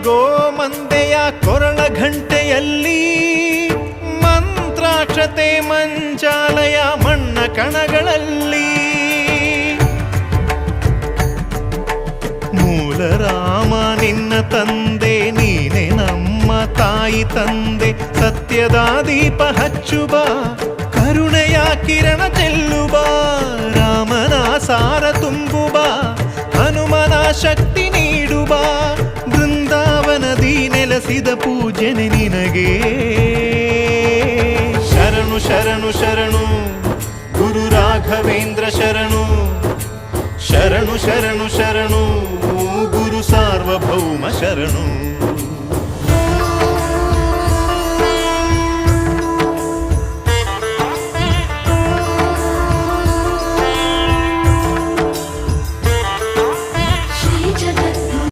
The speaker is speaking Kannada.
ಗೋಮಂದೆಯ ಕೊರಳ ಘಂಟೆಯಲ್ಲಿ ಮಂತ್ರಾಕ್ಷತೆ ಮಂಚಾಲಯ ಮಣ್ಣ ಕಣಗಳಲ್ಲಿ ಮೂಲ ರಾಮ ನಿನ್ನ ತಂದೆ ನೀನೆ ನಮ್ಮ ತಾಯಿ ತಂದೆ ಸತ್ಯದ ದೀಪ ಹಚ್ಚುವ ಕರುಣೆಯ ಕಿರಣ ಚೆಲ್ಲುವ ರಾಮನ ಸಾರ ತುಂಬುವ ಹನುಮನ ಶಕ್ತಿ ನೀಡುವ ಬೃಂದಾವನದಿ ನೆಲೆಸಿದ ಪೂಜನೆ ನಿನಗೆ ಶರಣು ಶರಣು ಶರಣು ಗುರು ರಾಘವೇಂದ್ರ ಶರಣು ಶರಣು ಶರಣು ಶರಣು ಗುರು ಸಾರ್ವಭೌಮ ಶರಣು